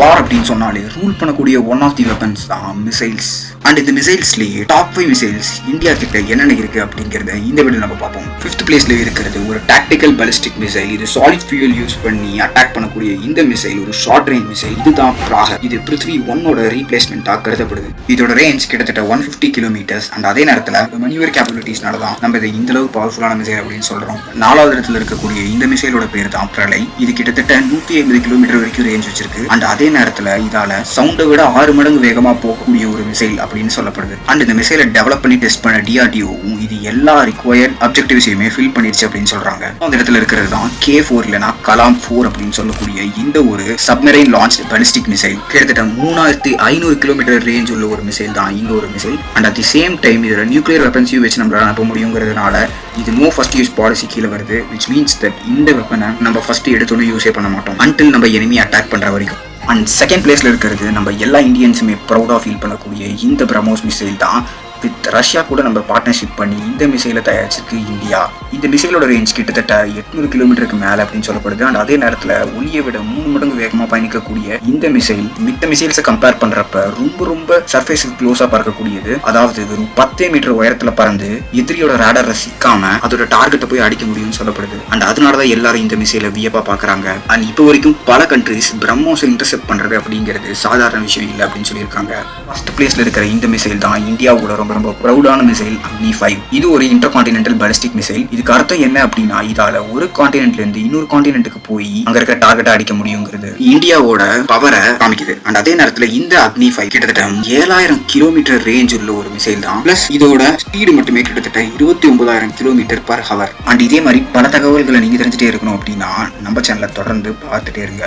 வார் அப்படின்னு சொன்னாலே ரூல் பண்ணக்கூடிய ஒன் ஆஃப் தி வெப்பன்ஸ் தான் மிசைல்ஸ். அண்ட் இந்த மிசைல்ஸ்லேயே டாப் 5 மிசைல்ஸ் இந்தியா கிட்ட என்னென்ன இருக்கு அப்படிங்கறத இந்த வீடியோ நம்ம பார்ப்போம். 5th பிளேஸ்ல இருக்கிறது ஒரு டாக்டிக்கல் பாலிஸ்டிக் மிசைல். இது சாலிட் ஃபியூல் யூஸ் பண்ணி அட்டாக் பண்ணக்கூடிய இந்த மிசைல் ஒரு ஷார்ட் ரேஞ்ச் மிசைல். இதுதான் பிராகர். இது பிருத்வி 1ஓட ரீப்ளேஸ்மெண்டா கருதப்படுது. இதோட ரேஞ்ச் கிட்டத்தட்ட 150 கிலோமீட்டர்ஸ். அண்ட் அதே நேரத்தில் மனியூவர் கேப்பபிலிட்டிஸ்னால தான் நம்ம இதை இந்த அளவு பவர்ஃபுல்லான மிசைல் அப்படின்னு சொல்றோம். 4வது இடத்துல இருக்கக்கூடிய இந்த மிசைலோட பேர் தான் பிரளை. இது கிட்டத்தட்ட 150 கிலோமீட்டர் வரைக்கும் ரேஞ்ச் வச்சிருக்கு. அண்ட் அதே நேரத்தில் இதால சவுண்டை விட 6 மடங்கு வேகமா போகக்கூடிய ஒரு மிசைல் அப்படின்னு சொல்லப்படுது. அண்ட் இந்த மிசைலை டெவலப் பண்ணி டெஸ்ட் பண்ண DRDOவும் இது எல்லா ரிக்வயர்ட் அப்ஜெக்டிவ்ஸையுமே ஃபில் பண்ணிருச்சு அப்படின்னு சொல்றாங்க. அந்த இடத்துல இருக்கிறது தான் K4 இல்லனா கலாம் 4 அப்படின்னு சொல்லக்கூடிய இந்த ஒரு சப்மரைன் லான்ச் பாலிஸ்டிக் மிசைல். கிட்டத்தட்ட 3500 கிலோமீட்டர் ரேஞ்ச் உள்ள ஒரு மிசைல் தான் இந்த ஒரு missile. And at the same time இதுல நியூக்ளியர் வெப்பன்ஸையும் வச்சு நம்மளால அனுப்ப முடியுங்கிறதுனால இது நோ ஃபர்ஸ்ட் யூஸ் பாலிசி கீழே வருது. விச் மீன்ஸ் தட் இந்த வெப்பனை நம்ம ஃபர்ஸ்ட் எடுத்தோன்னு யூஸே பண்ண மாட்டோம் அன்டில் நம்ம எனிமி அட்டாக் பண்ற வரைக்கும். அண்ட் செகண்ட் பிளேஸ்ல இருக்கிறது நம்ம எல்லா இந்தியன்ஸுமே ப்ரௌடா ஃபீல் பண்ணக்கூடிய இந்த பிரம்மோஸ் மிசைல் தான். வித் ரஷ்யா கூட நம்ம பார்ட்னர்ஷிப் பண்ணி இந்த மிசைலை தயாரிச்சிருக்கு இந்தியா. இந்த மிசைலோட ரேஞ்ச் கிட்டத்தட்ட 800 கிலோமீட்டருக்கு மேலே அப்படின்னு சொல்லப்படுது. அண்ட் அதே நேரத்தில் ஒளியை விட 3 மடங்கு வேகமாக பயணிக்கக்கூடிய இந்த மிசைல் மித்த மிசைல்ஸை கம்பேர் பண்றப்ப ரொம்ப சர்ஃபேஸுக்கு க்ளோஸா பறக்கக்கூடியது. அதாவது ஒரு 10 மீட்டர் உயரத்துல பறந்து எதிரியோட ரேடாரை சிக்காம அதோட டார்கெட்டை போய் அடிக்க முடியும்னு சொல்லப்படுது. அண்ட் அதனாலதான் எல்லாரும் இந்த மிசைலை வியப்பா பாக்குறாங்க. அண்ட் இப்போ வரைக்கும் பல கண்ட்ரிஸ் பிரம்மோஸை இன்டர்செப்ட் பண்றது அப்படிங்கிறது சாதாரண விஷயம் இல்லை அப்படின்னு சொல்லியிருக்காங்க. ஃபர்ஸ்ட் பிளேஸ்ல இருக்கிற இந்த மிசைல் தான் இந்தியாவோட ரொம்ப ப்ரௌடான மிசைல் அக்னி 5. இது ஒரு இன்டர்கான்டினென்டல் பாலிஸ்டிக் மிசைல். இதுக்கு அர்த்தம் என்ன அப்படின்னா இதால ஒரு கான்டினென்ட்ல இருந்து இன்னொரு கான்டினென்ட்டுக்கு போய் அங்க இருக்க டார்கெட்டை அடிக்க முடியுங்கிறது இந்தியாவோட பவரை காமிக்குது. அண்ட் அதே நேரத்துல இந்த அக்னி 5 கிட்டத்தட்ட 7000 கிலோமீட்டர் ரேஞ்ச் உள்ள ஒரு மிசைல் தான். பிளஸ் இதோட ஸ்பீடு மட்டுமே கிட்டத்தட்ட 29000 கிலோமீட்டர் பர் ஹவர். அண்ட் இதே மாதிரி பல தகவல்களை நீங்க தெரிஞ்சுட்டே இருக்கணும் அப்படின்னா நம்ம சேனலை தொடர்ந்து பார்த்துட்டே இருங்க.